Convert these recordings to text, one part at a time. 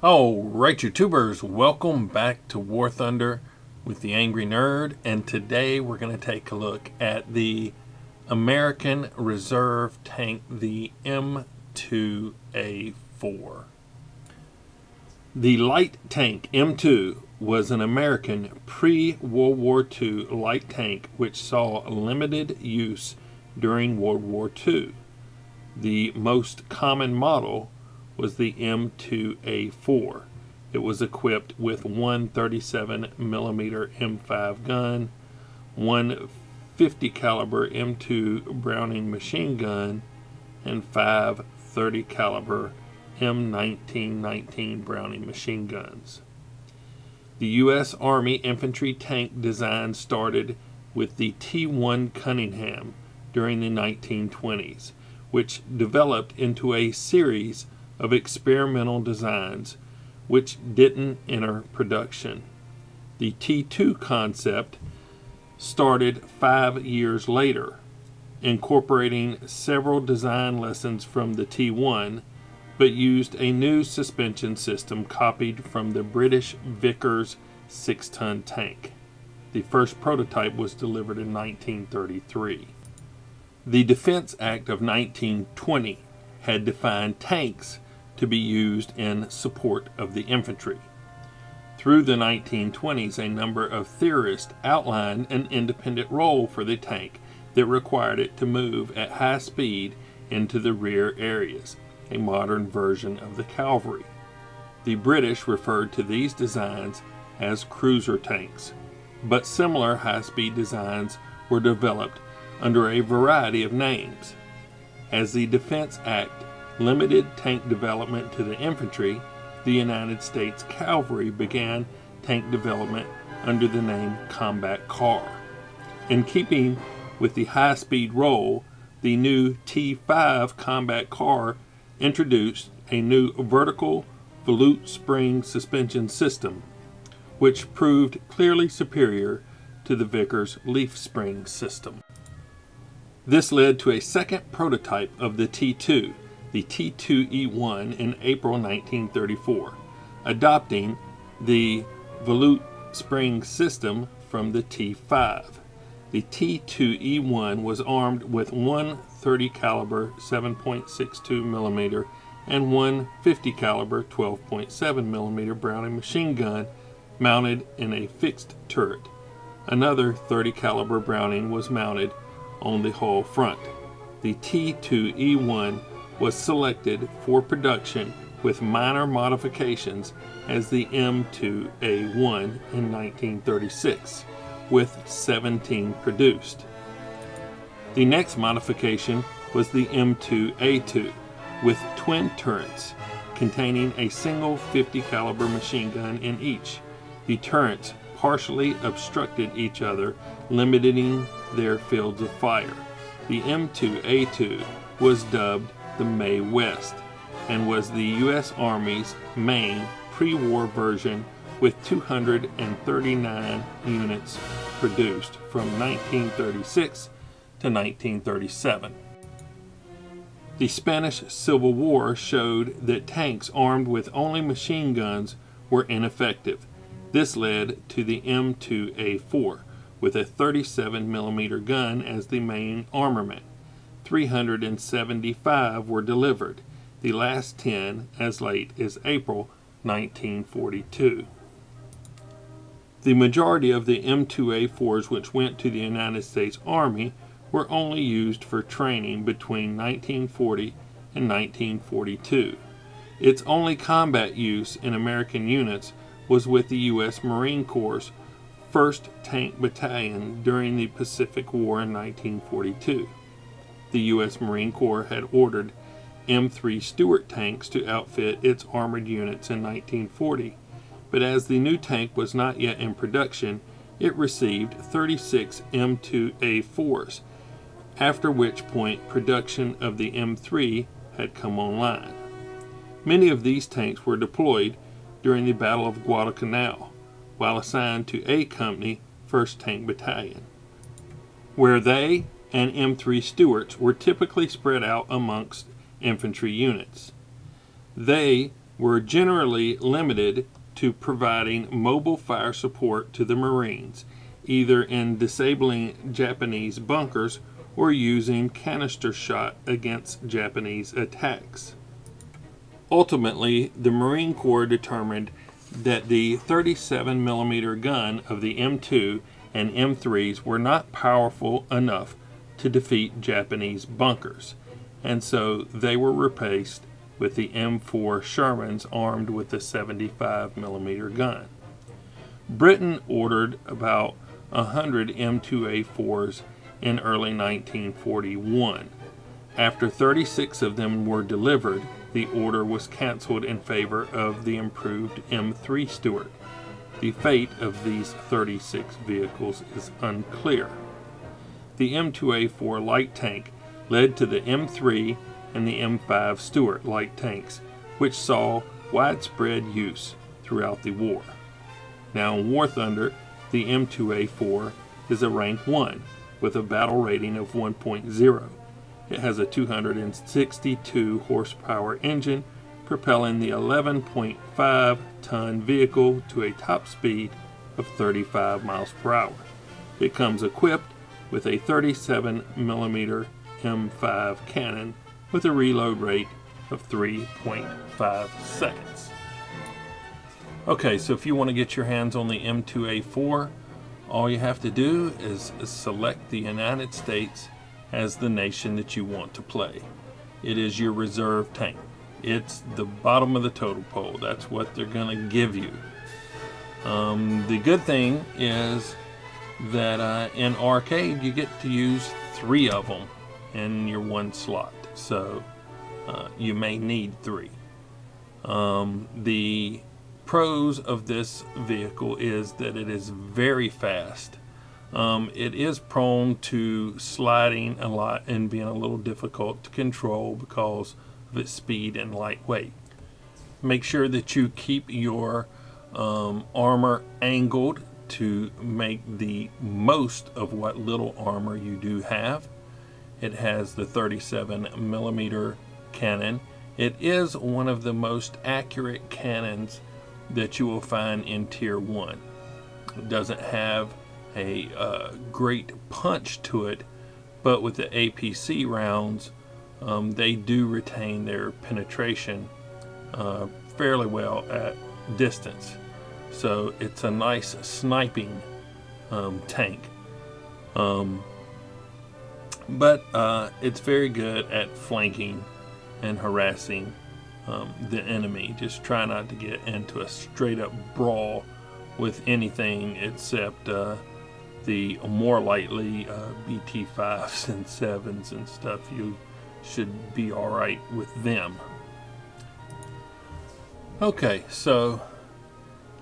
Alright, YouTubers, welcome back to War Thunder with the Angry Nerd, and today we're going to take a look at the American Reserve tank, the M2A4. The light tank M2 was an American pre-World War II light tank which saw limited use during World War II. The most common model was the M2A4. It was equipped with one 37mm M5 gun, one 50 caliber M2 Browning machine gun, and 5 30 caliber M1919 Browning machine guns. The U.S. Army infantry tank design started with the T1 Cunningham during the 1920s, which developed into a series of experimental designs which didn't enter production. The T2 concept started 5 years later, incorporating several design lessons from the T1, but used a new suspension system copied from the British Vickers 6-ton tank. The first prototype was delivered in 1933. The Defense Act of 1920 had defined tanks to be used in support of the infantry. Through the 1920s, a number of theorists outlined an independent role for the tank that required it to move at high speed into the rear areas, a modern version of the cavalry. The British referred to these designs as cruiser tanks, but similar high-speed designs were developed under a variety of names. As the Defense Act limited tank development to the infantry, the United States Cavalry began tank development under the name combat car. In keeping with the high-speed role, the new T5 combat car introduced a new vertical volute spring suspension system, which proved clearly superior to the Vickers leaf spring system. This led to a second prototype of the T2, the T2E1, in April 1934, adopting the volute spring system from the T5. The T2E1 was armed with one 30 caliber 7.62mm and one 50 caliber 12.7mm Browning machine gun mounted in a fixed turret. Another 30 caliber Browning was mounted on the hull front. The T2E1 was selected for production with minor modifications as the M2A1 in 1936, with 17 produced. The next modification was the M2A2, with twin turrets containing a single 50 caliber machine gun in each. The turrets partially obstructed each other, limiting their fields of fire. The M2A2 was dubbed the May West and was the U.S. Army's main pre-war version, with 239 units produced from 1936 to 1937. The Spanish Civil War showed that tanks armed with only machine guns were ineffective. This led to the M2A4, with a 37mm gun as the main armament. 375 were delivered, the last 10 as late as April 1942. The majority of the M2A4s which went to the United States Army were only used for training between 1940 and 1942. Its only combat use in American units was with the U.S. Marine Corps' 1st Tank Battalion during the Pacific War in 1942. The U.S. Marine Corps had ordered M3 Stuart tanks to outfit its armored units in 1940, but as the new tank was not yet in production, it received 36 M2A4s, after which point production of the M3 had come online. Many of these tanks were deployed during the Battle of Guadalcanal, while assigned to A Company, 1st Tank Battalion, where they and M3 Stuarts were typically spread out amongst infantry units. They were generally limited to providing mobile fire support to the Marines, either in disabling Japanese bunkers or using canister shot against Japanese attacks. Ultimately, the Marine Corps determined that the 37mm gun of the M2 and M3s were not powerful enough to defeat Japanese bunkers, and so they were replaced with the M4 Shermans armed with the 75mm gun. Britain ordered about 100 M2A4s in early 1941. After 36 of them were delivered, the order was canceled in favor of the improved M3 Stuart. The fate of these 36 vehicles is unclear. The M2A4 light tank led to the M3 and the M5 Stuart light tanks, which saw widespread use throughout the war. Now in War Thunder, the M2A4 is a rank 1 with a battle rating of 1.0. It has a 262 horsepower engine propelling the 11.5 ton vehicle to a top speed of 35 miles per hour. It comes equipped with a 37mm M5 cannon with a reload rate of 3.5 seconds. Okay, so if you want to get your hands on the M2A4, all you have to do is select the United States as the nation that you want to play. It is your reserve tank. It's the bottom of the totem pole. That's what they're going to give you. The good thing is that in arcade you get to use 3 of them in your one slot, so you may need 3. The pros of this vehicle is that it is very fast. It is prone to sliding a lot and being a little difficult to control because of its speed and lightweight. Make sure that you keep your armor angled to make the most of what little armor you do have. It has the 37mm cannon. It is one of the most accurate cannons that you will find in Tier 1. It doesn't have a great punch to it, but with the APC rounds, they do retain their penetration fairly well at distance. So it's a nice sniping tank. But it's very good at flanking and harassing the enemy. Just try not to get into a straight up brawl with anything except the more lightly BT5s and 7s and stuff. You should be alright with them. Okay, so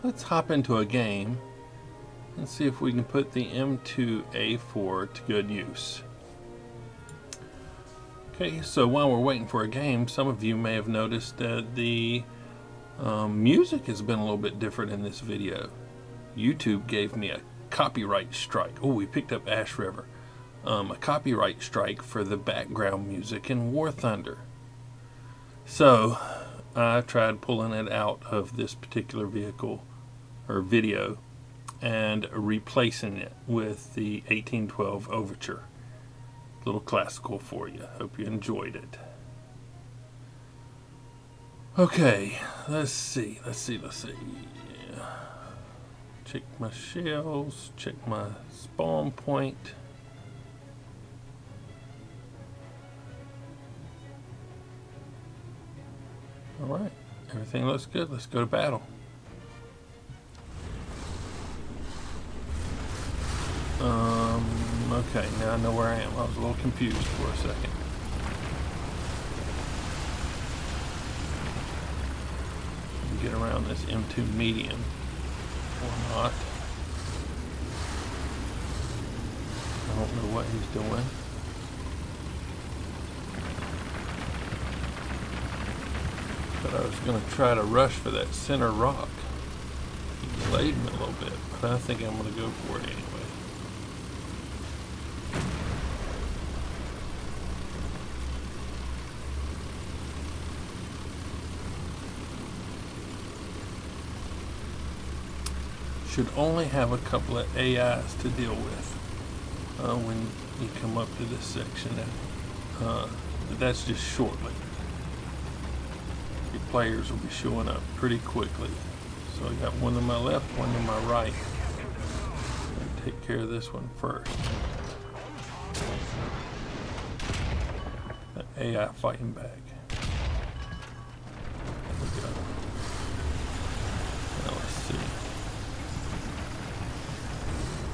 let's hop into a game and see if we can put the M2A4 to good use. Okay, so while we're waiting for a game, some of you may have noticed that the music has been a little bit different in this video. YouTube gave me a copyright strike. Oh, we picked up Ash River. A copyright strike for the background music in War Thunder. So I tried pulling it out of this particular vehicle or video and replacing it with the 1812 Overture. Little classical for you. Hope you enjoyed it. Okay, let's see. Check my shells, check my spawn point. Alright, everything looks good. Let's go to battle. Okay, now I know where I am. I was a little confused for a second. get around this M2 medium or not. I don't know what he's doing. But I was going to try to rush for that center rock. He delayed me a little bit, but I think I'm going to go for it anyway. Should only have a couple of AIs to deal with when you come up to this section. But that's just shortly. Your players will be showing up pretty quickly. So I got one to my left, one to my right. I'll take care of this one first. The AI fighting back. There we go. Now let's see.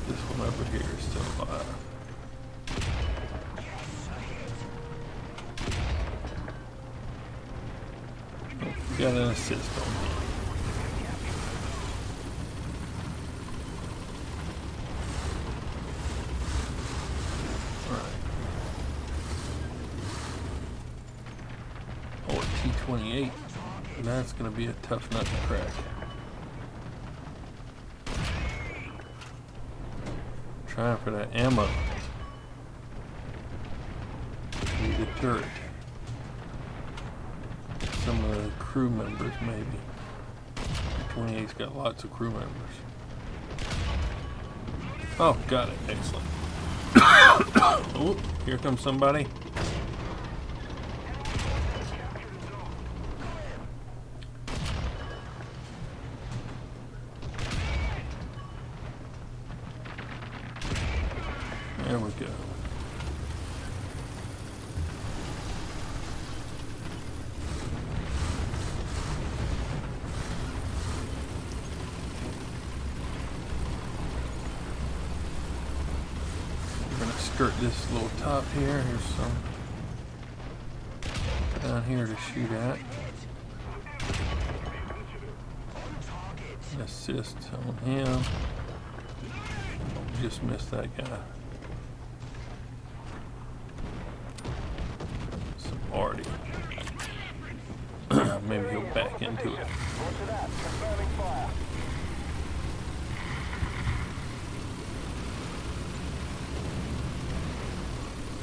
This one over here is still alive. Oh, got an assist on me. Alright. Oh, a T-28. That's going to be a tough nut to crack. Trying for that ammo. Need a turret. Some of the crew members, maybe. 28's got lots of crew members. Oh, got it. Excellent. Oh, here comes somebody. There we go. We're going to skirt this little top here. Here's some down here to shoot at. Assist on him. Just missed that guy. Some already. Maybe he'll back into it.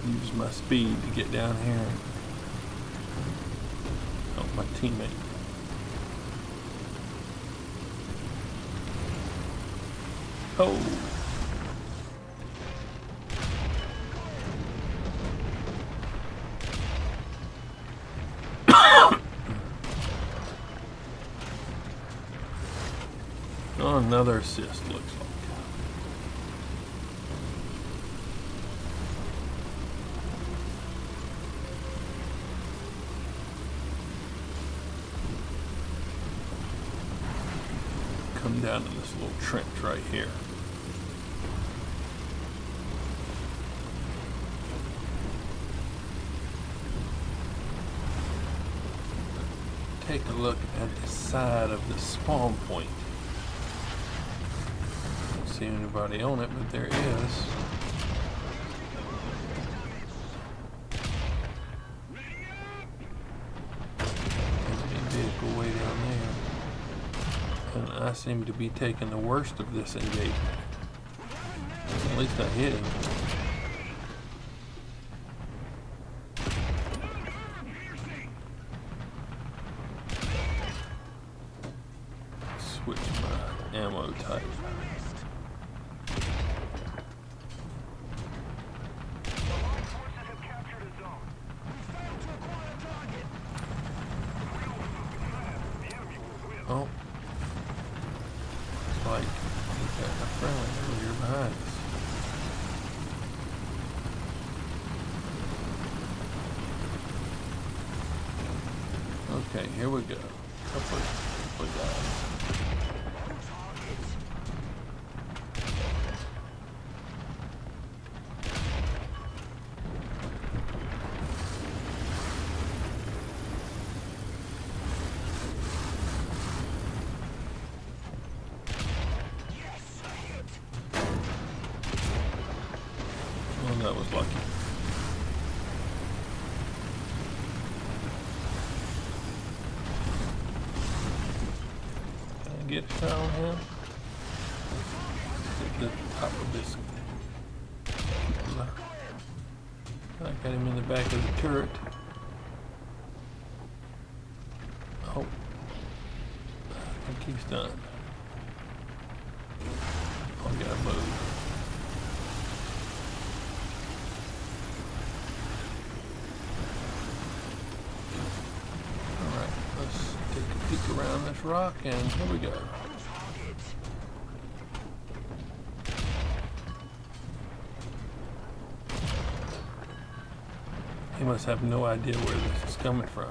Use my speed to get down here and help my teammate. Oh! Oh, another assist, looks like. Come down to this little trench right here. Take a look at the side of the spawn point. Don't see anybody on it, but there is. Enemy vehicle way down there. And I seem to be taking the worst of this engagement. At least I hit him. Switch my ammo type. Oh. It's like we got a friendly over here behind us. Okay, here we go. Couple of guys. Oh, that was lucky. Can I get a shot on him? At the top of this. I got him in the back of the turret. Oh, I think he's done. Oh, I gotta move. Alright, let's take a peek around this rock, and here we go. He must have no idea where this is coming from.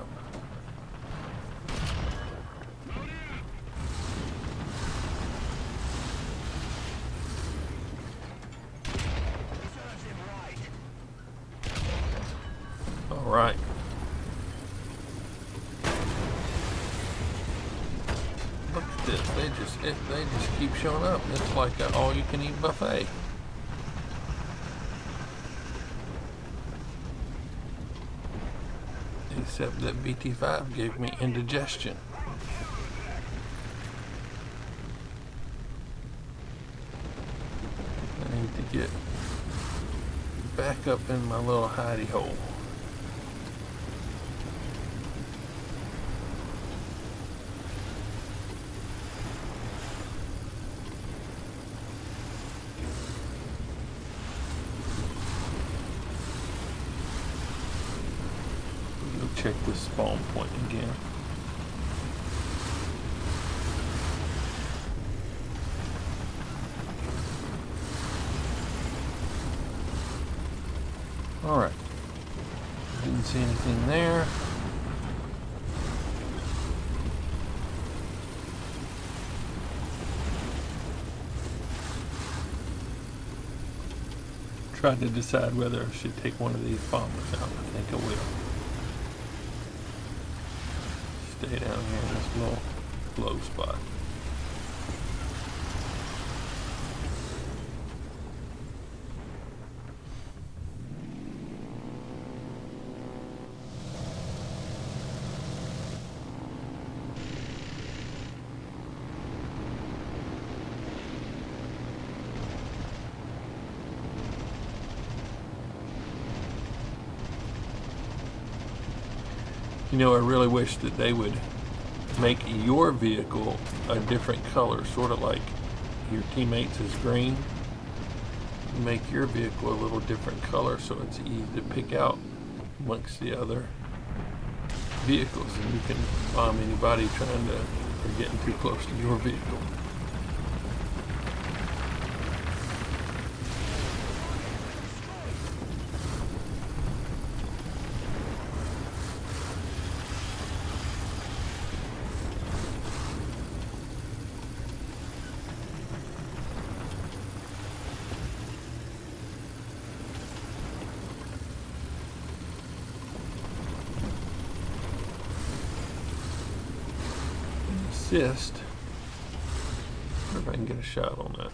All right. Look at this. They just keep showing up. It's like an all-you-can-eat buffet. Except that BT5 gave me indigestion. I need to get back up in my little hidey hole. Check this spawn point again. All right. Didn't see anything there. Tried to decide whether I should take one of these bombers out. I think I will. Stay down here in this little low spot. You know, I really wish that they would make your vehicle a different color, sort of like your teammates is green. Make your vehicle a little different color so it's easy to pick out amongst the other vehicles, and you can bomb anybody trying to or getting too close to your vehicle. Assist. I wonder if I can get a shot on that.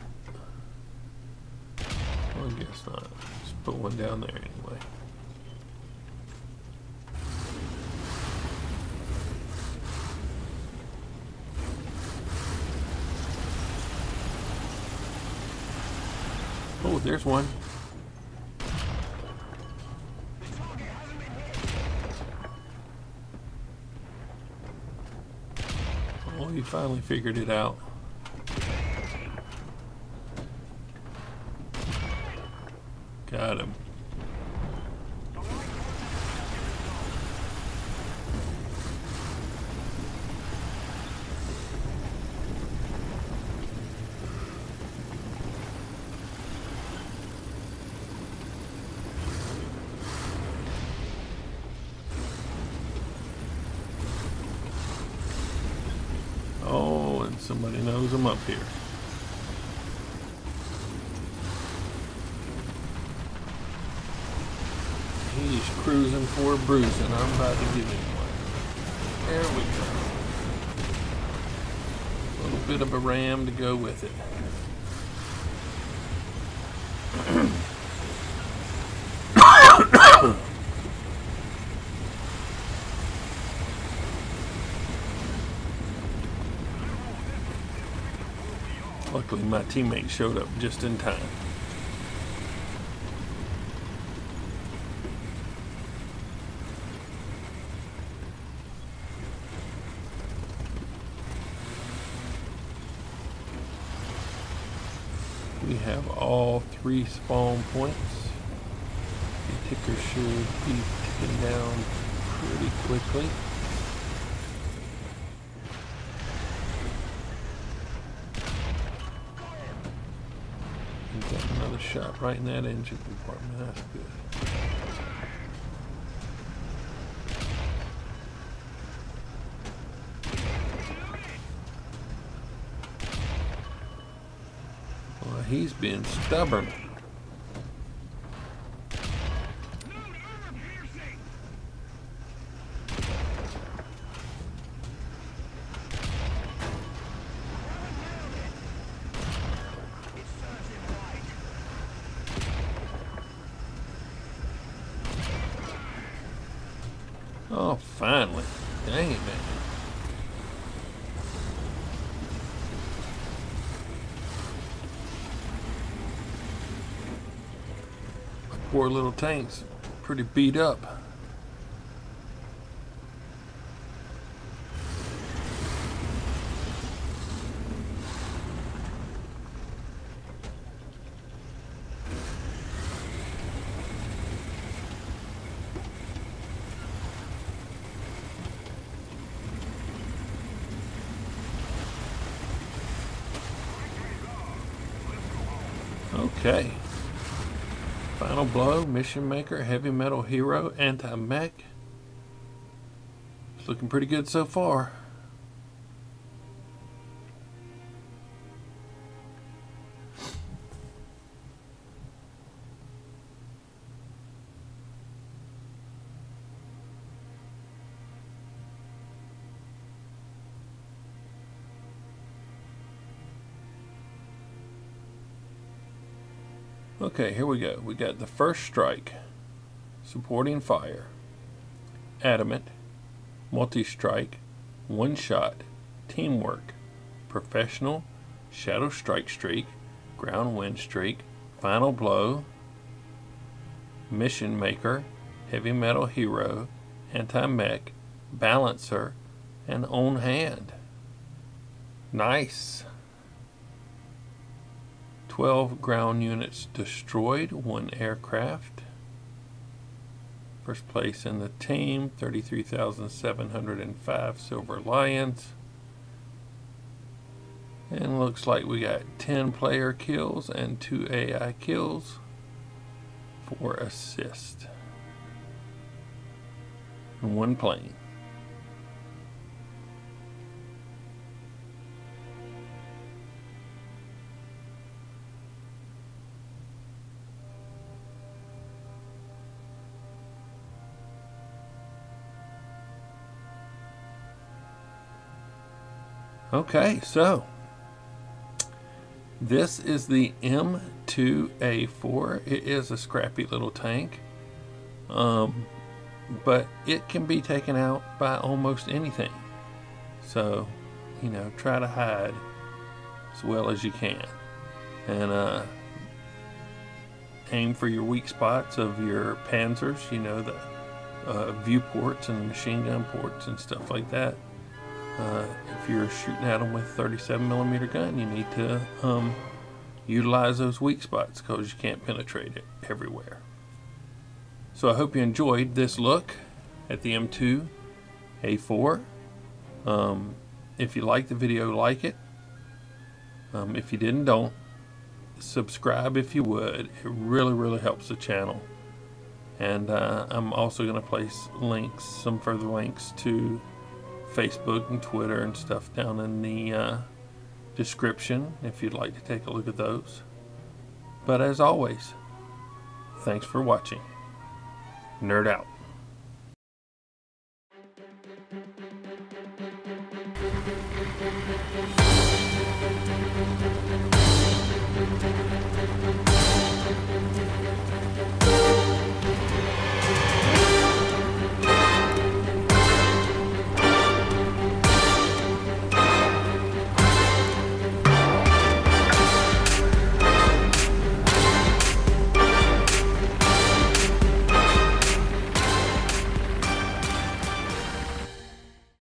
Well, I guess not. Just put one down there anyway. Oh, there's one. Oh, you finally figured it out. Got him. Oh, and somebody knows I'm up here. He's cruising for a bruising. I'm about to give him one. There we go. A little bit of a ram to go with it. Luckily, my teammate showed up just in time. We have all 3 spawn points. The ticker should be taken down pretty quickly. Got another shot right in that engine compartment. That's good. Well, he's been stubborn. Oh, finally. Dang it, man. My poor little tank's pretty beat up. Okay. Final blow, mission maker, heavy metal hero, anti-mech. It's looking pretty good so far. Okay, here we go. We got the first strike, supporting fire, adamant, multi-strike, one shot, teamwork, professional, shadow strike streak, ground wind streak, final blow, mission maker, heavy metal hero, anti-mech, balancer, and on hand. Nice. 12 ground units destroyed, 1 aircraft. First place in the team, 33,705 Silver Lions. And looks like we got 10 player kills and 2 AI kills, 4 assists, and 1 plane. Okay, so this is the M2A4. It is a scrappy little tank, but it can be taken out by almost anything. So, you know, try to hide as well as you can, and aim for your weak spots of your panzers. You know, the viewports and machine gun ports and stuff like that. If you're shooting at them with a 37mm gun, you need to utilize those weak spots because you can't penetrate it everywhere. So I hope you enjoyed this look at the M2A4. If you liked the video, like it. If you didn't, don't. Subscribe if you would. It really, really helps the channel. And I'm also going to place links, some further links to Facebook and Twitter and stuff down in the description if you'd like to take a look at those. But as always, thanks for watching. Nerd out.